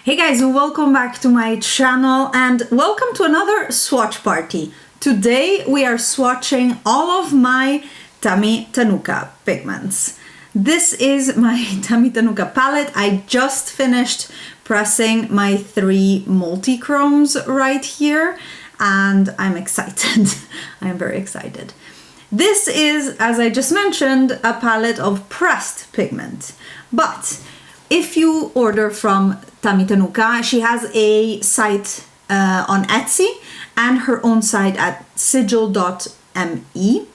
Hey guys, welcome back to my channel and welcome to another swatch party. Today we are swatching all of my Tammy Tanuka pigments. This is my Tammy Tanuka palette. I just finished pressing my 3 multi-chromes right here and I'm excited. I am very excited. This is, as I just mentioned, a palette of pressed pigment. But if you order from Tammy Tanuka, she has a site on Etsy and her own site at sigil.me.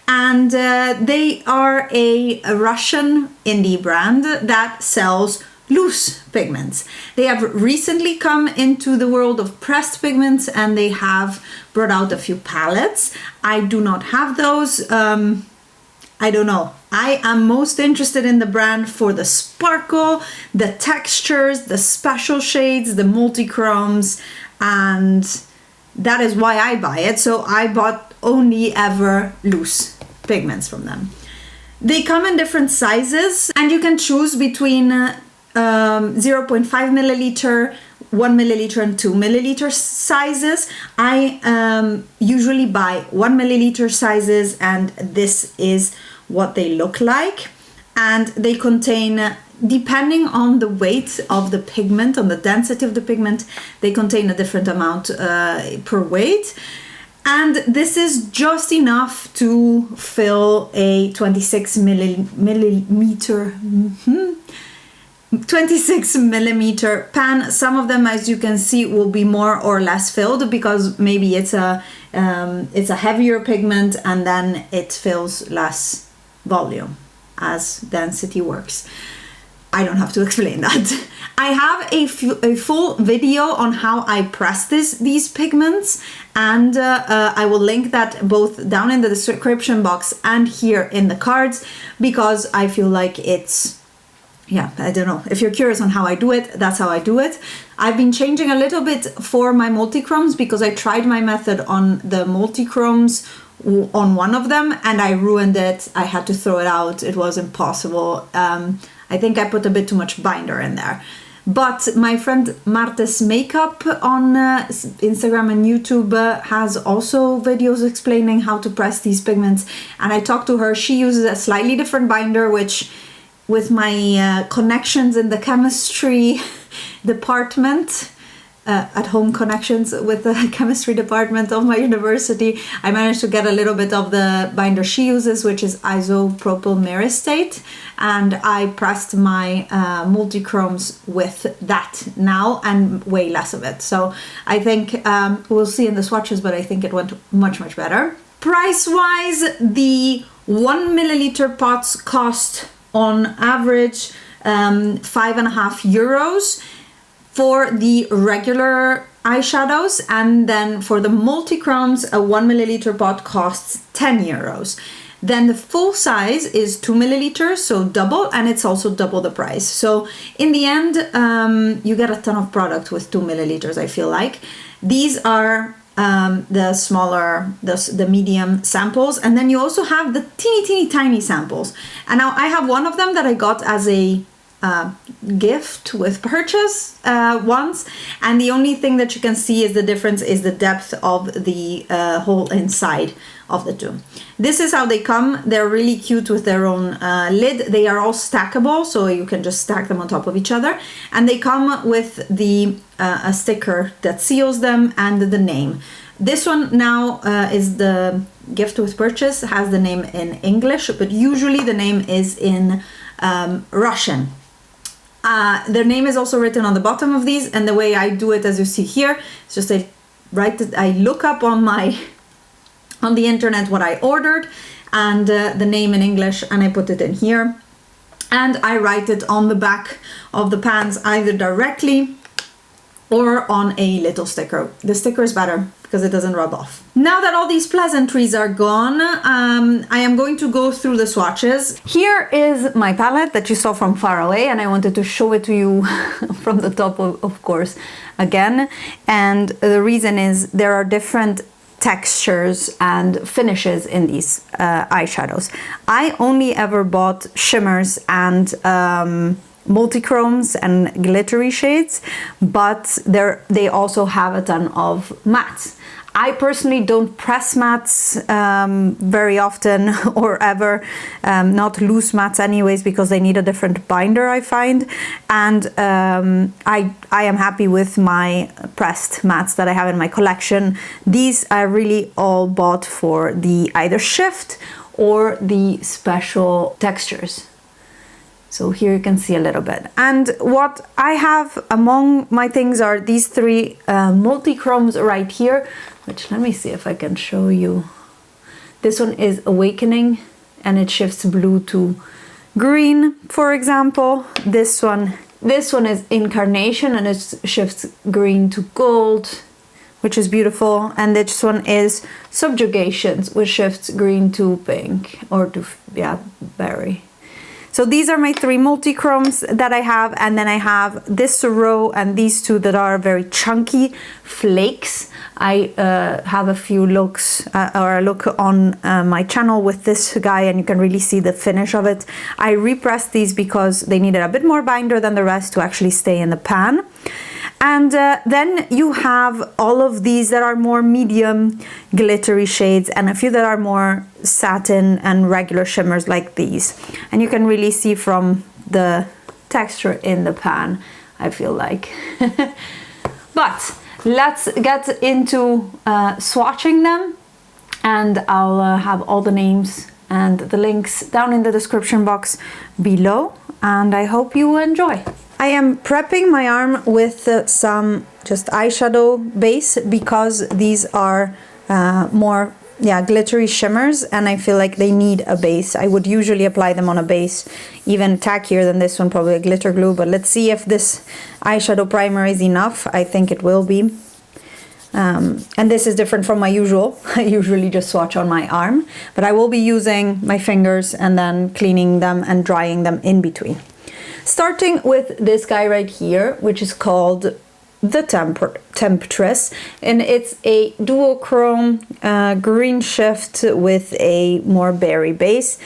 And they are a Russian indie brand that sells loose pigments. They have recently come into the world of pressed pigments and they have brought out a few palettes. I do not have those. I don't know. I am most interested in the brand for the sparkle, the textures, the special shades, the multi-chromes, and that is why I buy it. So I bought only ever loose pigments from them. They come in different sizes and you can choose between 0.5 milliliter, 1 milliliter and 2 milliliter sizes. I usually buy 1 milliliter sizes and this is what they look like, and they contain, depending on the weight of the pigment, on the density of the pigment, they contain a different amount per weight. And this is just enough to fill a 26 millimeter 26 millimeter pan. Some of them, as you can see, will be more or less filled because maybe it's a heavier pigment and then it fills less volume as density works. I don't have to explain that. I have a full video on how I press these pigments, and I will link that both down in the description box and here in the cards because I feel like it's, yeah, I don't know. If you're curious on how I do it, that's how I do it. I've been changing a little bit for my multi-chromes because I tried my method on the multi-chromes on one of them and I ruined it. I had to throw it out. It was impossible. I think I put a bit too much binder in there. But my friend Martes Makeup on Instagram and YouTube has also videos explaining how to press these pigments. And I talked to her. She uses a slightly different binder, which with my connections in the chemistry department, at-home connections with the chemistry department of my university, I managed to get a little bit of the binder she uses, which is isopropyl myristate, and I pressed my multi-chromes with that now and way less of it. So I think we'll see in the swatches, but I think it went much better. Price-wise, the 1 milliliter pots cost on average €5.50 for the regular eyeshadows, and then for the multi-chromes a 1 milliliter pot costs €10. Then the full size is 2 milliliters, so double, and it's also double the price. So in the end, you get a ton of product with 2 milliliters, I feel like. These are the smaller, the medium samples, and then you also have the teeny tiny samples. And now I have one of them that I got as a gift with purchase once, and the only thing that you can see is the difference is the depth of the hole inside of the two. This is how they come. They're really cute with their own lid. They are all stackable, so you can just stack them on top of each other, and they come with the a sticker that seals them and the name. This one now is the gift with purchase, has the name in English, but usually the name is in Russian. Their name is also written on the bottom of these, and the way I do it, as you see here, it's just I look up on the internet what I ordered and the name in English, and I put it in here, and I write it on the back of the pans either directly or on a little sticker. The sticker is better because it doesn't rub off. Now that all these pleasantries are gone, I am going to go through the swatches. Here is my palette that you saw from far away, and I wanted to show it to you from the top, of course, again. And the reason is there are different textures and finishes in these eyeshadows. I only ever bought shimmers and multichromes and glittery shades, but they also have a ton of mattes. I personally don't press mattes very often or ever, not loose mattes anyways, because they need a different binder, I find. And I am happy with my pressed mattes that I have in my collection. These I really all bought for the either shift or the special textures. So here you can see a little bit. And what I have among my things are these three multi-chromes right here, which let me see if I can show you. This one is Awakening, and it shifts blue to green, for example. This one is Incarnation, and it shifts green to gold, which is beautiful. And this one is Subjugation, which shifts green to pink, or to, yeah, berry. So these are my three multi-chromes that I have, and then I have this row and these two that are very chunky flakes. I have a few looks or a look on my channel with this guy, and you can really see the finish of it. I repressed these because they needed a bit more binder than the rest to actually stay in the pan. And then you have all of these that are more medium glittery shades, and a few that are more satin and regular shimmers like these. And you can really see from the texture in the pan, I feel like. But let's get into swatching them, and I'll have all the names and the links down in the description box below, and I hope you enjoy. I am prepping my arm with some just eyeshadow base because these are more glittery shimmers, and I feel like they need a base. I would usually apply them on a base even tackier than this one, probably a glitter glue, but let's see if this eyeshadow primer is enough. I think it will be. And this is different from my usual. I usually just swatch on my arm, but I will be using my fingers and then cleaning them and drying them in between. Starting with this guy right here, which is called the Temptress, and it's a duochrome green shift with a more berry base.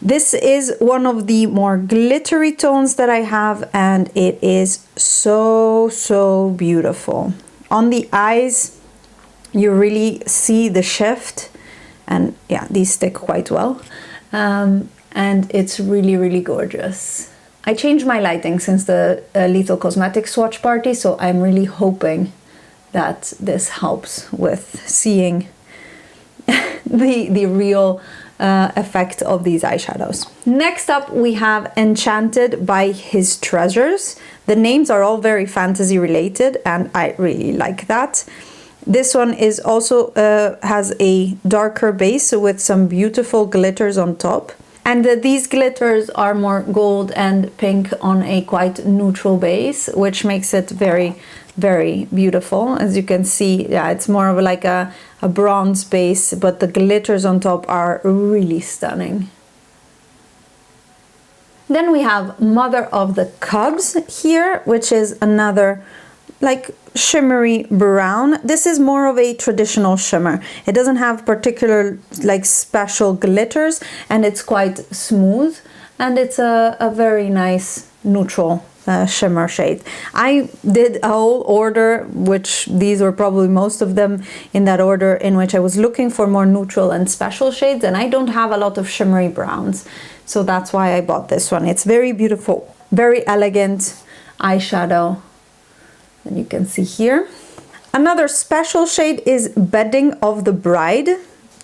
This is one of the more glittery tones that I have, and it is so beautiful. On the eyes, you really see the shift. And yeah, these stick quite well, and it's really gorgeous. I changed my lighting since the Lethal Cosmetics swatch party, so I'm really hoping that this helps with seeing the real effect of these eyeshadows. Next up, we have Enchanted by His Treasures. The names are all very fantasy related, and I really like that. This one is also has a darker base with some beautiful glitters on top. And these glitters are more gold and pink on a quite neutral base, which makes it very beautiful. As you can see, yeah, it's more of like a bronze base, but the glitters on top are really stunning. Then we have Mother of the Cubs here, which is another like shimmery brown. This is more of a traditional shimmer. It doesn't have particular like special glitters, and it's quite smooth, and it's a very nice neutral shimmer shade. I did a whole order, which these were probably most of them in that order, in which I was looking for more neutral and special shades, and I don't have a lot of shimmery browns, so that's why I bought this one. It's very beautiful, very elegant eyeshadow. And you can see here. Another special shade is Bedding of the Bride.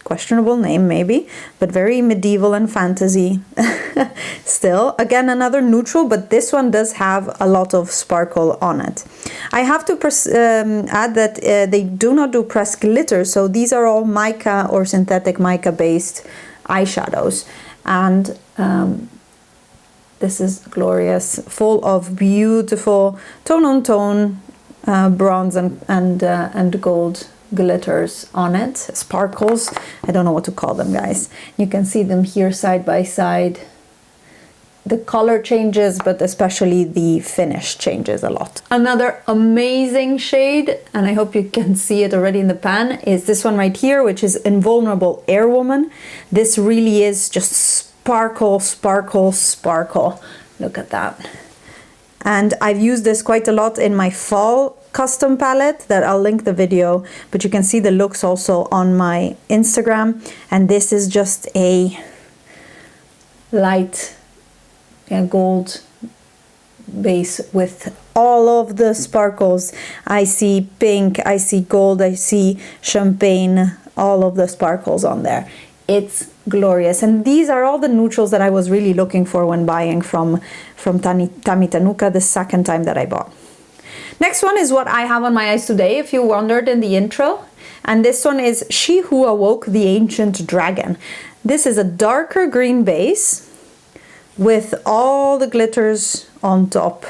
Questionable name maybe, but very medieval and fantasy still. Again, another neutral, but this one does have a lot of sparkle on it. I have to add that they do not do pressed glitter, so these are all mica or synthetic mica based eyeshadows. And this is glorious, full of beautiful tone-on-tone bronze and gold glitters on it, sparkles. I don't know what to call them, guys. You can see them here side by side. the color changes, but especially the finish changes a lot. Another amazing shade, and I hope you can see it already in the pan, is this one right here, which is Invulnerable Airwoman. This really is just sparkle, sparkle, sparkle. Look at that. And I've used this quite a lot in my fall custom palette that I'll link the video, but you can see the looks also on my Instagram. And this is just a light gold base with all of the sparkles. I see pink, I see gold, I see champagne, all of the sparkles on there. It's glorious. And these are all the neutrals that I was really looking for when buying from Tammy Tanuka the second time that I bought. Next one is what I have on my eyes today, if you wondered in the intro. And this one is She Who Awoke the Ancient Dragon. This is a darker green base with all the glitters on top.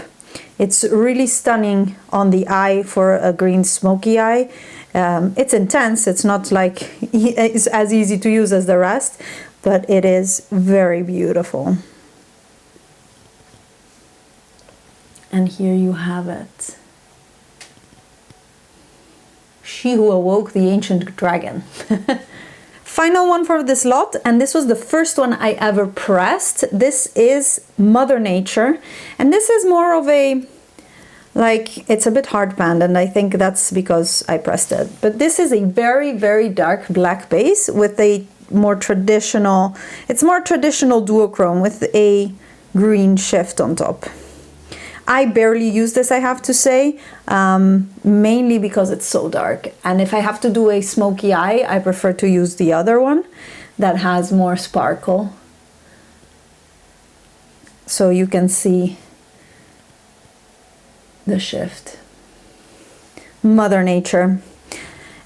It's really stunning on the eye for a green smoky eye. It's intense, it's not like it's as easy to use as the rest, but it is very beautiful. And here you have it. She Who Awoke the Ancient Dragon. Final one for this lot, and this was the first one I ever pressed. This is Mother Nature, and this is more of a, like, it's a bit hard panned, and I think that's because I pressed it. But this is a very, very dark black base with a more traditional, it's more traditional duochrome with a green shift on top. I barely use this, I have to say, mainly because it's so dark. And if I have to do a smoky eye, I prefer to use the other one that has more sparkle. So you can see the shift. Mother Nature.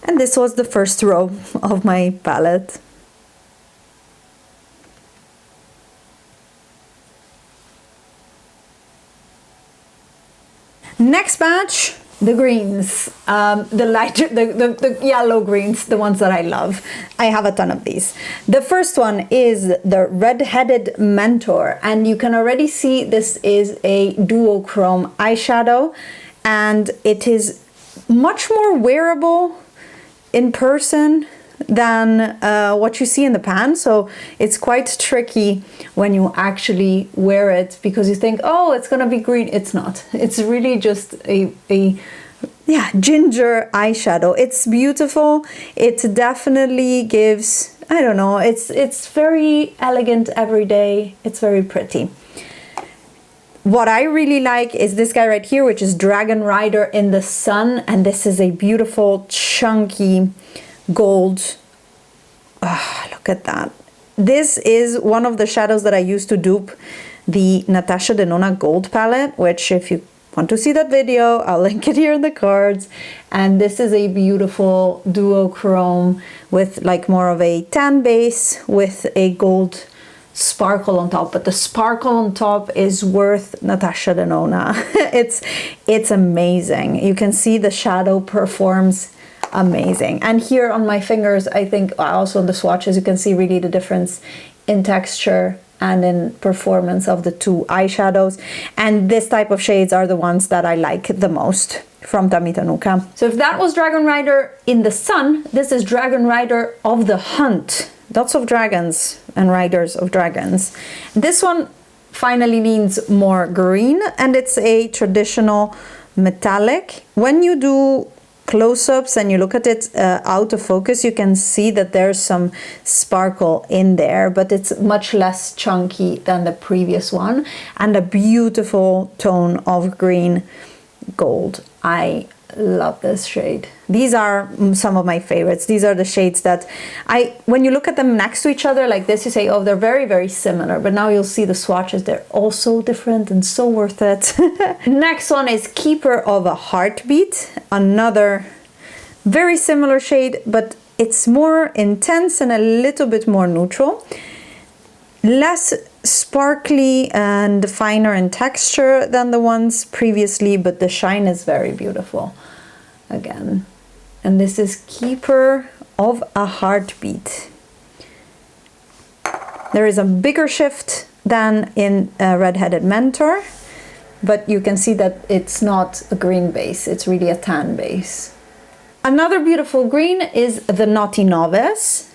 And this was the first row of my palette. Next batch, the greens, the lighter, the yellow greens, the ones that I love. I have a ton of these. The first one is the Redheaded Mentor, and you can already see this is a duochrome eyeshadow, and it is much more wearable in person than what you see in the pan. So it's quite tricky when you actually wear it, because you think, oh, it's gonna be green. It's not. It's really just a ginger eyeshadow. It's beautiful. It definitely gives, I don't know, it's very elegant every day. It's very pretty. What I really like is this guy right here, which is Dragonrider in the Sun, and this is a beautiful chunky gold. Oh, look at that. This is one of the shadows that I used to dupe the Natasha Denona gold palette, which if you want to see that video, I'll link it here in the cards. And this is a beautiful duochrome with like more of a tan base with a gold sparkle on top, but the sparkle on top is worth Natasha Denona. It's amazing. You can see the shadow performs amazing. And here on my fingers, I think also on the swatches, you can see really the difference in texture and in performance of the two eyeshadows. And this type of shades are the ones that I like the most from Tammy Tanuka. So if that was Dragonrider in the Sun, this is Dragonrider of the Hunt. Lots of dragons and riders of dragons. This one finally leans more green, and it's a traditional metallic. When you do close-ups and you look at it out of focus, you can see that there's some sparkle in there, but it's much less chunky than the previous one, and a beautiful tone of green gold. I love this shade. These are some of my favorites. These are the shades that when you look at them next to each other like this, you say, oh, they're very, very similar, but now you'll see the swatches, they're all so different and so worth it. Next one is Keeper of a Heartbeat, another very similar shade, but it's more intense and a little bit more neutral. Less sparkly and finer in texture than the ones previously, but the shine is very beautiful again. And this is Keeper of a Heartbeat. There is a bigger shift than in Redheaded Mentor, but you can see that it's not a green base, it's really a tan base. Another beautiful green is the Knotty Novice.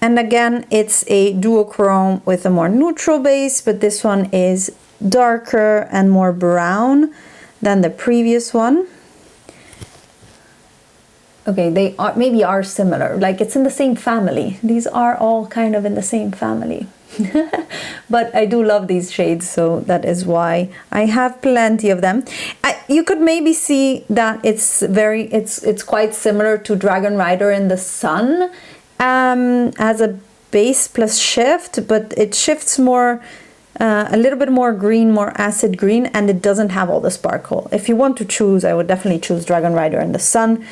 And again, it's a duochrome with a more neutral base, but this one is darker and more brown than the previous one. Okay, they are maybe are similar, like it's in the same family. These are all kind of in the same family. But I do love these shades, so that is why I have plenty of them. You could maybe see that it's quite similar to Dragonrider in the Sun, as a base plus shift, but it shifts more, a little bit more green, more acid green, and it doesn't have all the sparkle. If you want to choose, I would definitely choose Dragonrider in the Sun,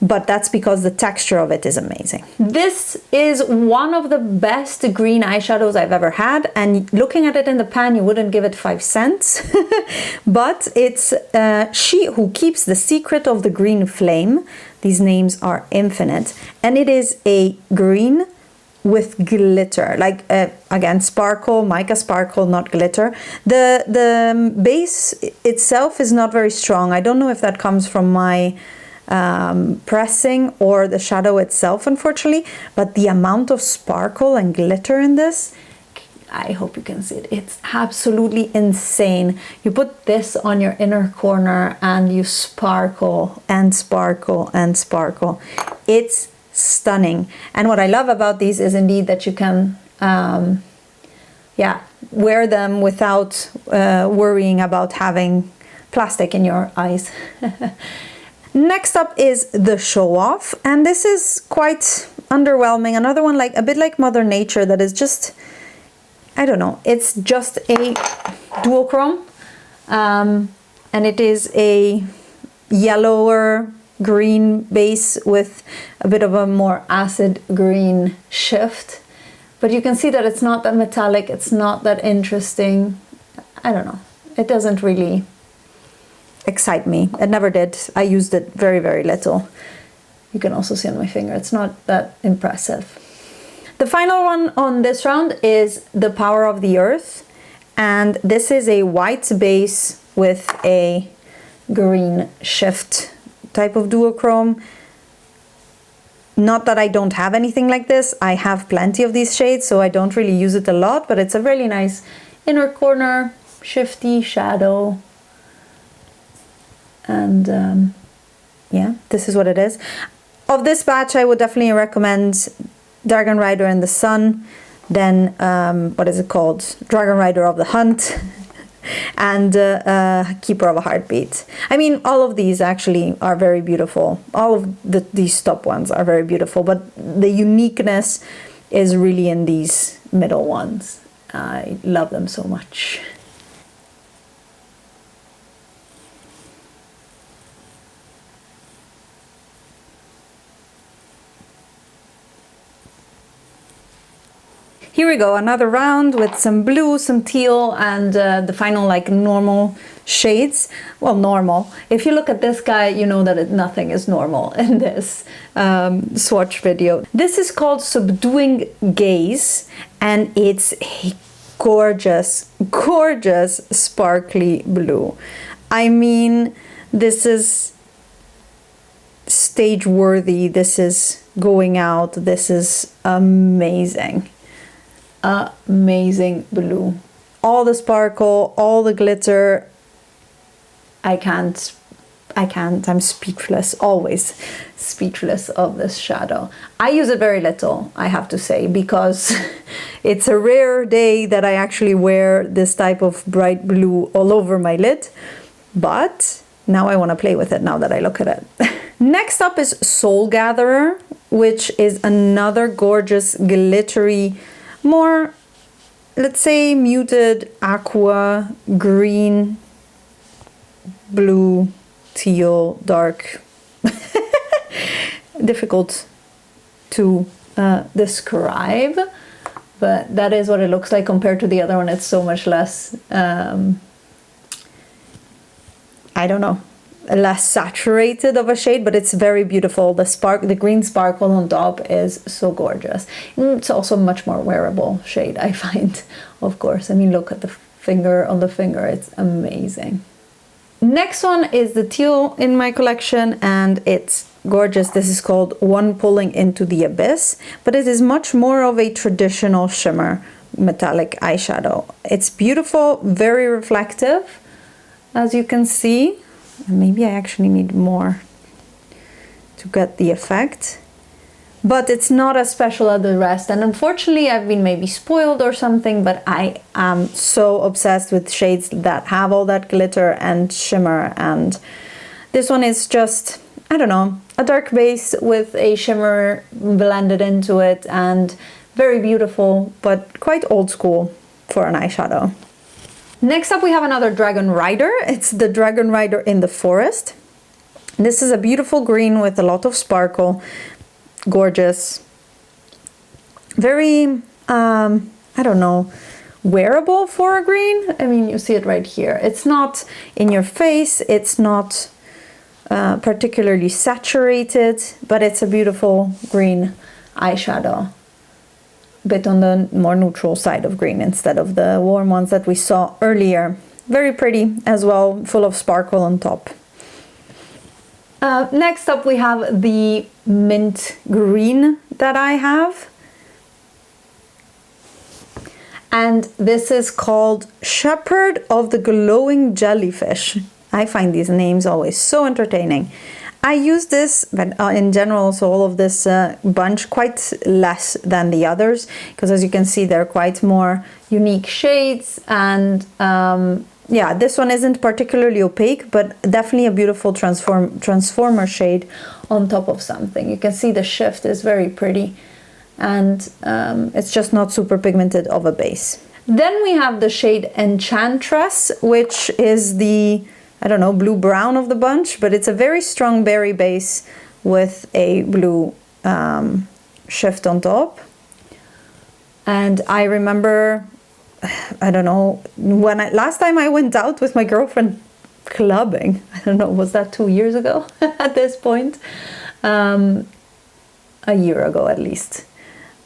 but that's because the texture of it is amazing. This is one of the best green eyeshadows I've ever had, and looking at it in the pan, you wouldn't give it 5 cents, but it's She Who Keeps the Secret of the Green Flame. These names are infinite, and it is a green with glitter, like again, sparkle, mica sparkle, not glitter. The base itself is not very strong. I don't know if that comes from my pressing or the shadow itself, unfortunately, but the amount of sparkle and glitter in this, I hope you can see it. It's absolutely insane. You put this on your inner corner and you sparkle and sparkle and sparkle. It's stunning. And what I love about these is indeed that you can wear them without worrying about having plastic in your eyes. Next up is the Show Off, and this is quite underwhelming. Another one like a bit like Mother Nature that is just, I don't know, it's just a duochrome, and it is a yellower green base with a bit of a more acid green shift, but you can see that it's not that metallic, it's not that interesting. I don't know, it doesn't really excite me. It never did. I used it very, very little. You can also see on my finger, it's not that impressive. The final one on this round is the Power of the Earth, and this is a white base with a green shift type of duochrome. Not that I don't have anything like this, I have plenty of these shades, so I don't really use it a lot, but it's a really nice inner corner shifty shadow. And yeah, this is what it is. Of this batch, I would definitely recommend Dragonrider in the Sun, then what is it called? Dragonrider of the Hunt, and Keeper of a Heartbeat. I mean, all of these actually are very beautiful. All of these top ones are very beautiful, but the uniqueness is really in these middle ones. I love them so much. Here we go, another round with some blue, some teal, and the final like normal shades. Well, normal. If you look at this guy, you know that nothing is normal in this swatch video. This is called Subduing Gaze, and it's a gorgeous, gorgeous sparkly blue. I mean, this is stage worthy, this is going out, this is amazing. Amazing blue. All the sparkle, all the glitter. I can't, I'm speechless, always speechless of this shadow. I use it very little, I have to say, because it's a rare day that I actually wear this type of bright blue all over my lid, but now I want to play with it now that I look at it. Next up is Soul Gatherer, which is another gorgeous glittery, more, let's say, muted aqua, green, blue, teal, dark. Difficult to describe, but that is what it looks like compared to the other one. It's so much less, I don't know. less saturated of a shade, but it's very beautiful. The green sparkle on top is so gorgeous. It's also a much more wearable shade, I find, of course. I mean, look at the finger on the finger, it's amazing. Next one is the teal in my collection, and it's gorgeous. This is called One Pulling into the Abyss, but it is much more of a traditional shimmer metallic eyeshadow. It's beautiful, very reflective, as you can see. And maybe I actually need more to get the effect, but it's not as special as the rest. And unfortunately, I've been maybe spoiled or something, but I am so obsessed with shades that have all that glitter and shimmer. And this one is just, I don't know, a dark base with a shimmer blended into it, and very beautiful, but quite old school for an eyeshadow. Next up, we have another Dragonrider. It's the Dragonrider in the Forest. This is a beautiful green with a lot of sparkle. Gorgeous. Very, I don't know, wearable for a green. I mean, you see it right here. It's not in your face. It's not particularly saturated, but it's a beautiful green eyeshadow. Bit on the more neutral side of green instead of the warm ones that we saw earlier. Very pretty as well, full of sparkle on top. Next up, we have the mint green that I have. And this is called Shepherd of the Glowing Jellyfish. I find these names always so entertaining. I use this, but in general, so all of this bunch, quite less than the others, because as you can see, they're quite more unique shades. And yeah, this one isn't particularly opaque, but definitely a beautiful transformer shade on top of something. You can see the shift is very pretty, and it's just not super pigmented of a base. Then we have the shade Enchantress, which is the, I don't know, blue-brown of the bunch, but it's a very strong berry base with a blue shift on top. And I remember, I don't know, when last time I went out with my girlfriend clubbing, I don't know, was that 2 years ago at this point? A year ago at least.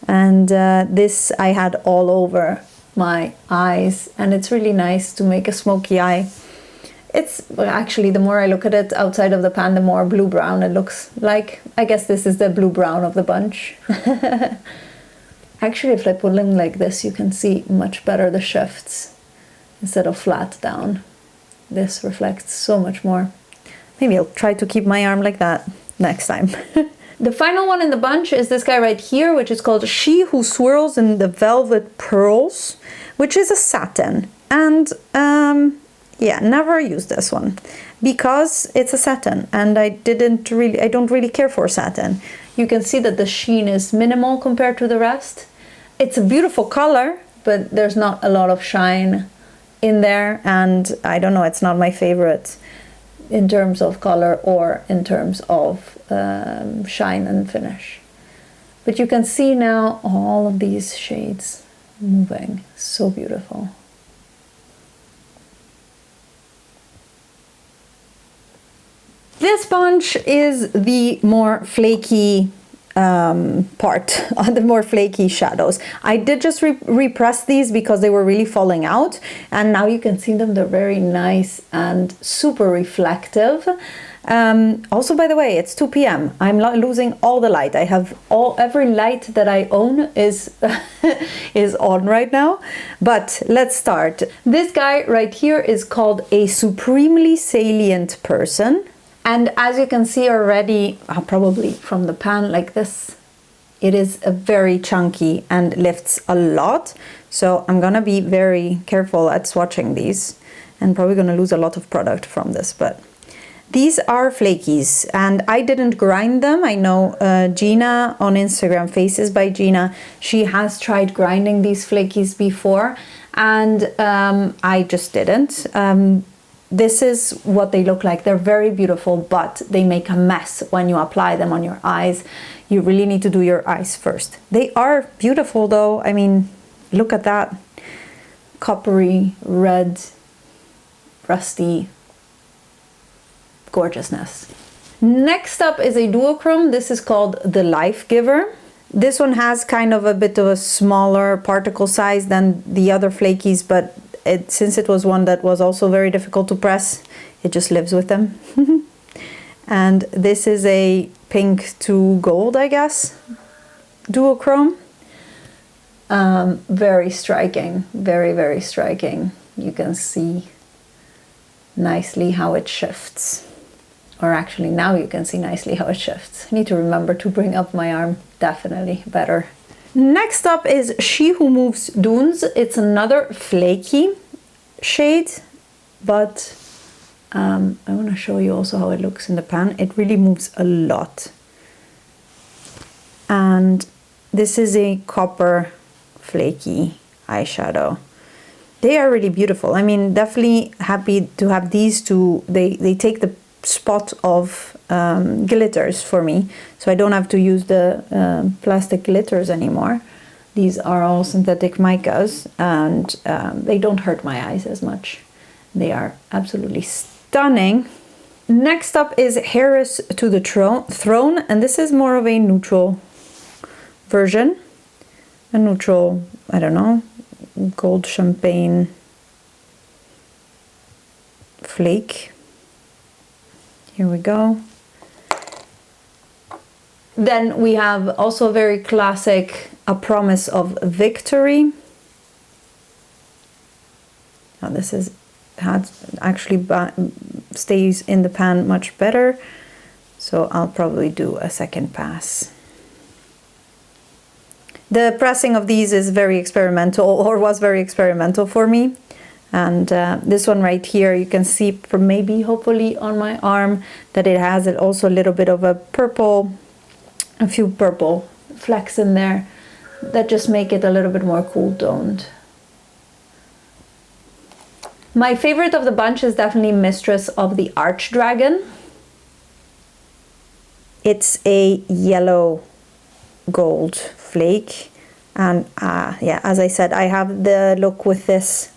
And this I had all over my eyes, and it's really nice to make a smoky eye. It's actually, the more I look at it outside of the pan, the more blue-brown it looks like. I guess this is the blue-brown of the bunch. Actually, if I put them like this, you can see much better the shifts instead of flat down. This reflects so much more. Maybe I'll try to keep my arm like that next time. The final one in the bunch is this guy right here, which is called She Who Swirls in the Velvet Pearls, which is a satin. And yeah, never use this one because it's a satin, and I don't really care for satin. You can see that the sheen is minimal compared to the rest. It's a beautiful color, but there's not a lot of shine in there, and I don't know, it's not my favorite in terms of color or in terms of shine and finish. But you can see now all of these shades moving, so beautiful. This bunch is the more flaky part, the more flaky shadows. I did just repress these because they were really falling out, and now you can see them. They're very nice and super reflective. Also, by the way, it's 2 p.m. I'm losing all the light. I have every light that I own is is on right now. But let's start. This guy right here is called A Supremely Salient Person. And as you can see already, probably from the pan like this, it is a very chunky and lifts a lot. So I'm gonna be very careful at swatching these, and probably gonna lose a lot of product from this. But these are flakies, and I didn't grind them. I know Gina on Instagram, Faces by Gina, she has tried grinding these flakies before, and I just didn't. This is what they look like. They're very beautiful, but they make a mess when you apply them on your eyes. You really need to do your eyes first. They are beautiful though. I mean, look at that. Coppery, red, rusty gorgeousness. Next up is a duochrome. This is called the Life Giver. This one has kind of a bit of a smaller particle size than the other flakies, but since it was one that was also very difficult to press, it just lives with them. And this is a pink to gold, I guess, duochrome. Very striking, very, very striking. You can see nicely how it shifts. Or actually, now you can see nicely how it shifts. I need to remember to bring up my arm, definitely better. Next up is She Who Moves Dunes. It's another flaky shade, but I want to show you also how it looks in the pan. It really moves a lot. And this is a copper flaky eyeshadow. They are really beautiful. I mean, definitely happy to have these two. They take the spot of glitters for me, so I don't have to use the plastic glitters anymore. These are all synthetic micas, and they don't hurt my eyes as much. They are absolutely stunning. Next up is Heiress to the Throne, and this is more of a neutral version. A neutral, I don't know, gold champagne flake. Here we go. Then we have also a very classic A Promise of Victory. Now this is actually stays in the pan much better, so I'll probably do a second pass. The pressing of these is very experimental, or was very experimental for me. And this one right here, you can see from maybe hopefully on my arm that it has also a little bit of a purple, a few purple flecks in there that just make it a little bit more cool toned. My favorite of the bunch is definitely Mistress of the Archdragon. It's a yellow gold flake, and yeah, as I said, I have the look with this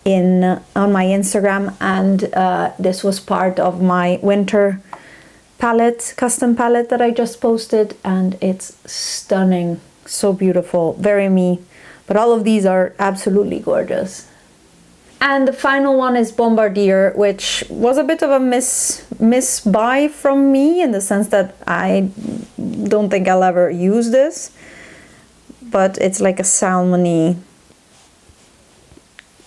on my Instagram, and this was part of my winter palette, custom palette that I just posted, and it's stunning, so beautiful, very me, but all of these are absolutely gorgeous. And the final one is Bombardier, which was a bit of a miss buy from me, in the sense that I don't think I'll ever use this, but it's like a salmony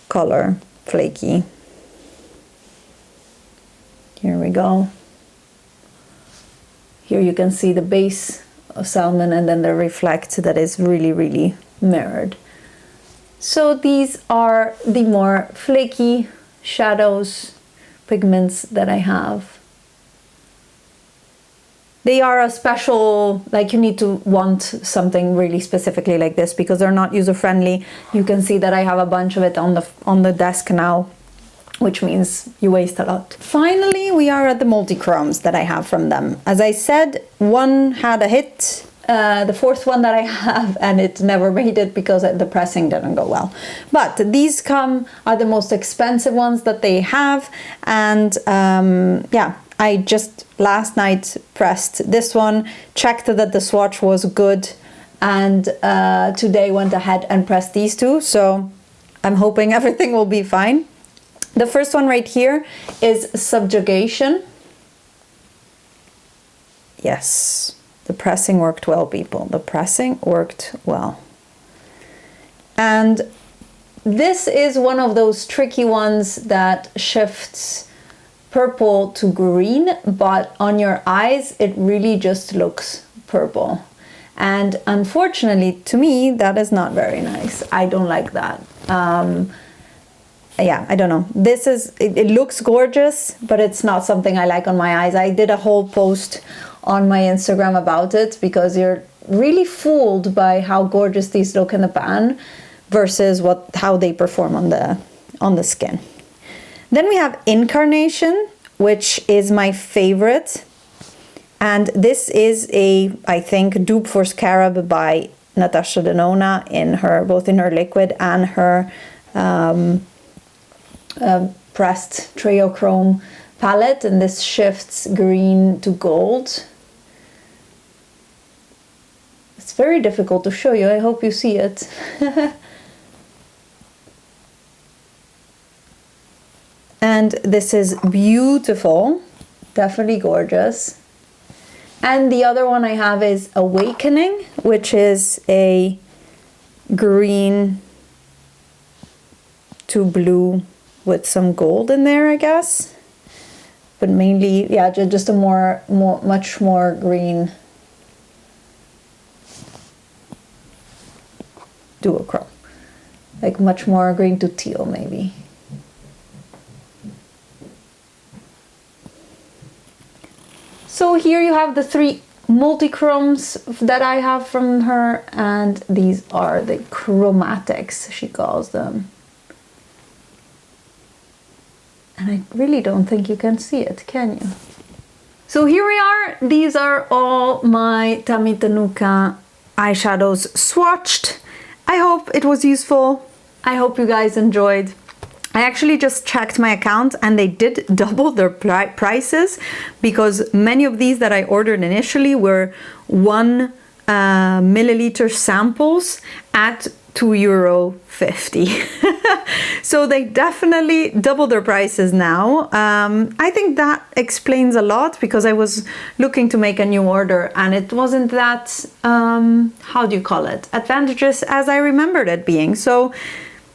color, flaky. Here we go. Here you can see the base of salmon, and then the reflect that is really, really mirrored. So these are the more flaky shadows, pigments that I have. They are a special, like, you need to want something really specifically like this because they're not user-friendly. You can see that I have a bunch of it on the desk now, which means you waste a lot. Finally, we are at the multi-chromes that I have from them. As I said, one had a hit, the fourth one that I have, and it never made it because the pressing didn't go well. But these are the most expensive ones that they have, and yeah, I just last night pressed this one, checked that the swatch was good, and today went ahead and pressed these two, so I'm hoping everything will be fine. The first one right here is Subjugation. Yes, the pressing worked well, people. The pressing worked well. And this is one of those tricky ones that shifts purple to green, but on your eyes it really just looks purple, and unfortunately to me that is not very nice. I don't like that. Yeah, I don't know, this is it looks gorgeous, but it's not something I like on my eyes. I did a whole post on my Instagram about it because you're really fooled by how gorgeous these look in the pan versus how they perform on the skin. Then we have Incarnation, which is my favorite. And this is I think, dupe for Scarab by Natasha Denona both in her liquid and her pressed Treochrome palette, and this shifts green to gold. It's very difficult to show you. I hope you see it. And this is beautiful, definitely gorgeous. And the other one I have is Awakening, which is a green to blue with some gold in there, I guess. But mainly, yeah, just a much more green duochrome. Like much more green to teal, maybe. So here you have the 3 multi-chromes that I have from her, and these are the chromatics, she calls them. And I really don't think you can see it, can you? So here we are. These are all my Tammy Tanuka eyeshadows swatched. I hope it was useful. I hope you guys enjoyed. I actually just checked my account and they did double their prices, because many of these that I ordered initially were 1 milliliter samples at €2.50. So they definitely doubled their prices now. I think that explains a lot, because I was looking to make a new order and it wasn't that, how do you call it, advantageous as I remembered it being. So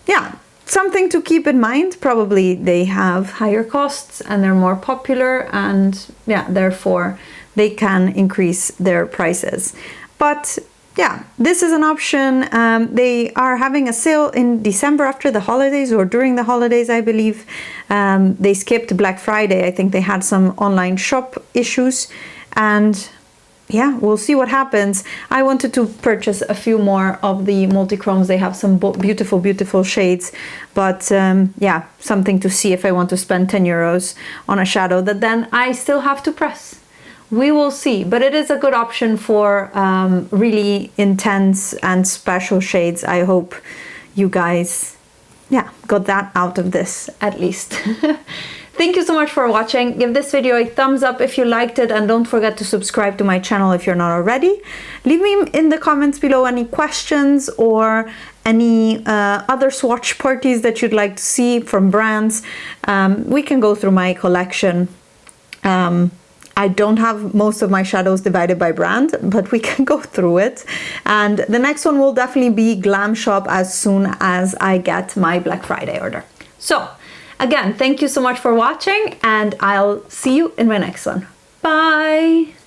yeah, something to keep in mind. Probably they have higher costs and they're more popular, and yeah, therefore they can increase their prices. But yeah, this is an option. They are having a sale in December after the holidays, or during the holidays, I believe. They skipped Black Friday. I think they had some online shop issues, and yeah, we'll see what happens. I wanted to purchase a few more of the multi-chromes. They have some beautiful, beautiful shades, but yeah, something to see if I want to spend €10 on a shadow that then I still have to press. We will see, but it is a good option for really intense and special shades. I hope you guys, yeah, got that out of this at least. Thank you so much for watching. Give this video a thumbs up if you liked it, and don't forget to subscribe to my channel if you're not already. Leave me in the comments below any questions or any other swatch parties that you'd like to see from brands. We can go through my collection. I don't have most of my shadows divided by brand, but we can go through it. And the next one will definitely be Glam Shop as soon as I get my Black Friday order. So again, thank you so much for watching, and I'll see you in my next one. Bye!